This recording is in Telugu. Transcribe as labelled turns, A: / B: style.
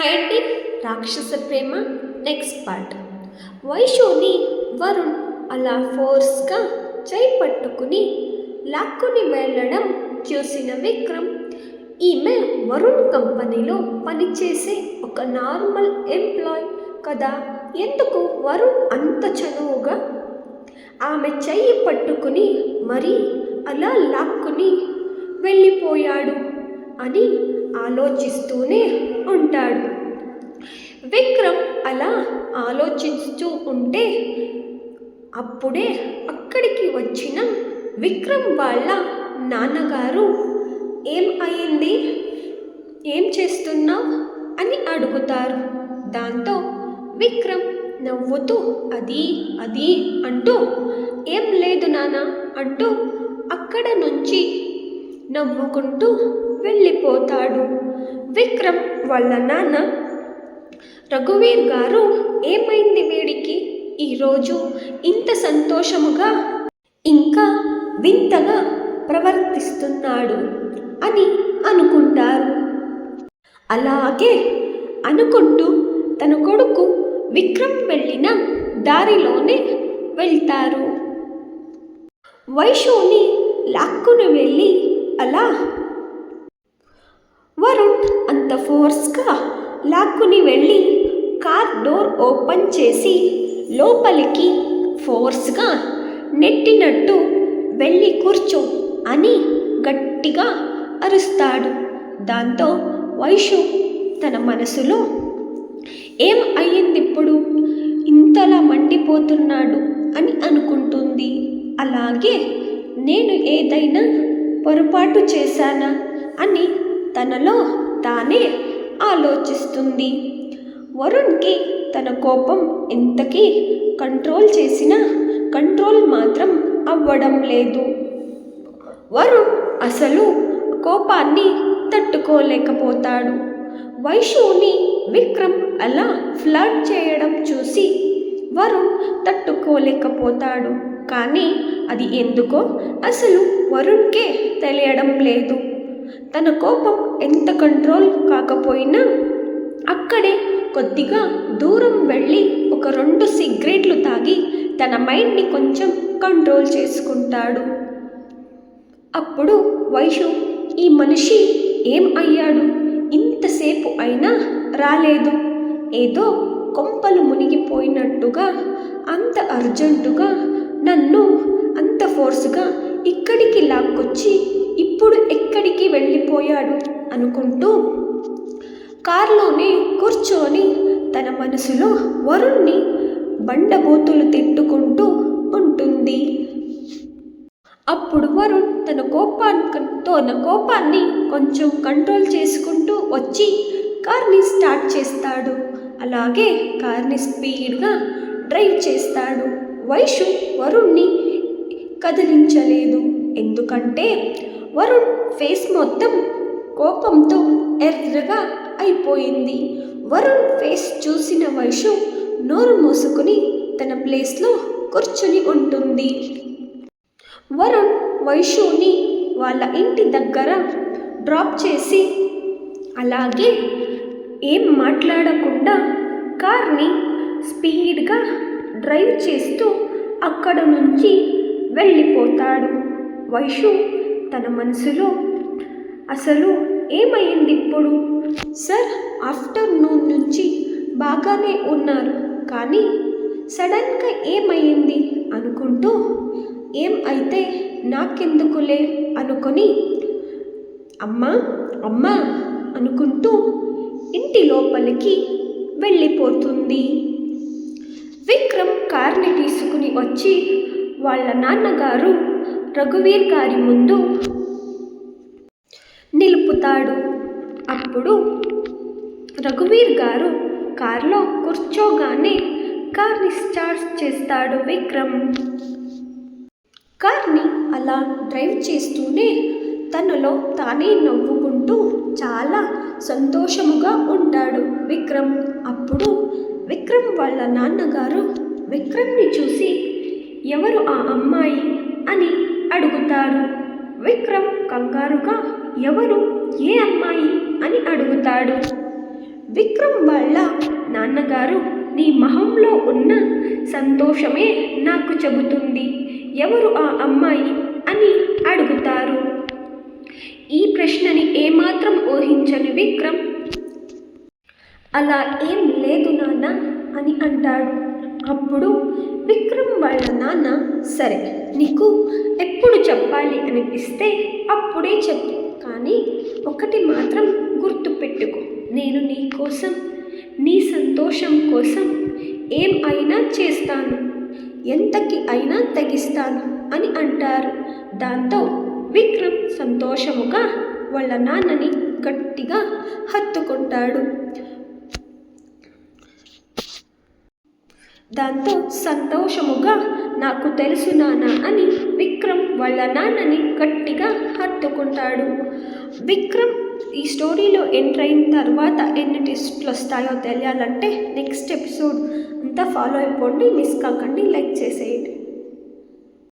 A: హైటి రాక్షస ప్రేమ నెక్స్ట్ పార్ట్. వైషుని వరుణ్ అలా ఫోర్స్గా చేయి పట్టుకుని లాక్కుని వెళ్ళడం చూసిన విక్రమ్, ఈమె వరుణ్ కంపెనీలో పనిచేసే ఒక నార్మల్ ఎంప్లాయ్ కదా, ఎందుకు వరుణ్ అంత చనువుగా ఆమె చెయ్యి పట్టుకుని మరీ అలా లాక్కుని వెళ్ళిపోయాడు అని ఆలోచిస్తూనే ఉంటాడు. విక్రమ్ అలా ఆలోచిస్తూ ఉంటే అప్పుడే అక్కడికి వచ్చిన విక్రమ్ వాళ్ళ నాన్నగారు, ఏం అయింది, ఏం చేస్తున్నావు అని అడుగుతారు. దాంతో విక్రమ్ నవ్వుతూ అది అది అంటూ ఏం లేదు నాన్న అంటూ అక్కడ నుంచి నవ్వుకుంటూ వెళ్ళిపోతాడు. విక్రమ్ వాళ్ళ నాన్న, రఘువీర్ గారు ఏమైంది వీడికి ఈరోజు ఇంత సంతోషముగా ఇంకా వింతగా ప్రవర్తిస్తున్నాడు అని అనుకుంటారు. అలాగే అనుకుంటూ తన కొడుకు విక్రమ్ వెళ్ళిన దారిలోనే వెళ్తారు. వైషుని లాక్కుని వెళ్ళి అలా వరుణ్ అంత ఫోర్స్గా లాక్కుని వెళ్ళి కార్ డోర్ ఓపెన్ చేసి లోపలికి ఫోర్స్గా నెట్టినట్టు వెళ్ళి కూర్చో అని గట్టిగా అరుస్తాడు. దాంతో వైషు తన మనసులో ఏం అయ్యిందిప్పుడు, ఇంతలా మండిపోతున్నాడు అని అనుకుంటుంది. అలాగే నేను ఏదైనా పొరపాటు చేశానా అని తనలో తానే ఆలోచిస్తుంది. వరుణ్కి తన కోపం ఎంతకీ కంట్రోల్ చేసినా కంట్రోల్ మాత్రం అవ్వడం లేదు. వరుణ్ అసలు కోపాన్ని తట్టుకోలేకపోతాడు. వైషుని విక్రమ్ అలా ఫ్లర్ట్ చేయడం చూసి వరుణ్ తట్టుకోలేకపోతాడు. కానీ అది ఎందుకో అసలు వరుణ్కే తెలియడం లేదు. తన కోపం ఎంత కంట్రోల్ కాకపోయినా అక్కడే కొద్దిగా దూరం వెళ్ళి ఒక 2 సిగరెట్లు తాగి తన మైండ్ని కొంచెం కంట్రోల్ చేసుకుంటాడు. అప్పుడు వైషు, ఈ మనిషి ఏం అయ్యాడు, ఇంతసేపు అయినా రాలేదు, ఏదో కొంపలు మునిగిపోయినట్టుగా అంత అర్జెంటుగా నన్ను అంత ఫోర్స్గా ఇక్కడికి లాక్కొచ్చి ఇప్పుడు ఎక్కడికి వెళ్ళిపోయాడు అనుకుంటూ కార్లోనే కూర్చొని తన మనసులో వరుణ్ణి బండబూతులు తిట్టుకుంటూ ఉంటుంది. అప్పుడు వరుణ్ తన కోపాన్ని కొంచెం కంట్రోల్ చేసుకుంటూ వచ్చి కార్ని స్టార్ట్ చేస్తాడు. అలాగే కార్ని స్పీడ్గా డ్రైవ్ చేస్తాడు. వైషు వరుణ్ణి కదిలించలేదు. ఎందుకంటే వరుణ్ ఫేస్ మొత్తం కోపంతో ఎర్రగా అయిపోయింది. వరుణ్ ఫేస్ చూసిన వైషు నోరు మూసుకుని తన ప్లేస్లో కూర్చుని ఉంటుంది. వరుణ్ వైషుని వాళ్ళ ఇంటి దగ్గర డ్రాప్ చేసి అలాగే ఏం మాట్లాడకుండా కార్ని స్పీడ్గా డ్రైవ్ చేస్తూ అక్కడ నుంచి వెళ్ళిపోతాడు. వైషు తన మనసులో అసలు ఏమైంది ఇప్పుడు, సార్ ఆఫ్టర్నూన్ నుంచి బాగానే ఉన్నారు కానీ సడన్గా ఏమైంది అనుకుంటూ ఏం అయితే నాకెందుకులే అనుకొని అమ్మా అమ్మా అనుకుంటూ ఇంటి లోపలికి వెళ్ళిపోతుంది. విక్రమ్ కార్ని తీసుకుని వచ్చి వాళ్ళ నాన్నగారు రఘువీర్ గారి ముందు నిలుపుతాడు. అప్పుడు రఘువీర్ గారు కార్లో కూర్చోగానే కార్ని స్టార్ట్ చేస్తాడు విక్రమ్. కార్ని అలా డ్రైవ్ చేస్తూనే తనలో తానే నవ్వుకుంటూ చాలా సంతోషముగా ఉంటాడు విక్రమ్. అప్పుడు విక్రమ్ వాళ్ళ నాన్నగారు విక్రమ్ని చూసి ఎవరు ఆ అమ్మాయి అని అడుగుతారు. విక్రమ్ కంగారుగా ఎవరు, ఏ అమ్మాయి అని అడుగుతాడు. విక్రమ్ వాళ్ళ నాన్నగారు నీ మొహంలో ఉన్న సంతోషమే నాకు చెబుతుంది, ఎవరు ఆ అమ్మాయి అని అడుగుతారు. ఈ ప్రశ్నని ఏమాత్రం ఊహించని విక్రమ్ అలా ఏం లేదు నాన్న అని అంటాడు. అప్పుడు విక్రమ్ వాళ్ళ నాన్న, సరే నీకు ఎప్పుడు చెప్పాలి అనిపిస్తే అప్పుడే చెప్పు, కానీ ఒకటి మాత్రం గుర్తుపెట్టుకో, నేను నీ కోసం నీ సంతోషం కోసం ఏం అయినా చేస్తాను, ఎంతకి అయినా తెగిస్తాను అని అంటారు. దాంతో విక్రమ్ సంతోషముగా వాళ్ళ నాన్నని గట్టిగా హత్తుకుంటాడు. దాంతో సంతోషముగా నాకు తెలుసు నాన్న అని విక్రమ్ వాళ్ళ నాన్నని గట్టిగా హత్తుకుంటాడు. విక్రమ్ ఈ స్టోరీలో ఎంటర్ అయిన తర్వాత ఎన్ని ట్విస్ట్లు వస్తాయో తెలియాలంటే నెక్స్ట్ ఎపిసోడ్ అంతా ఫాలో అయిపోండి, మిస్ కాకండి, లైక్ చేసేయండి.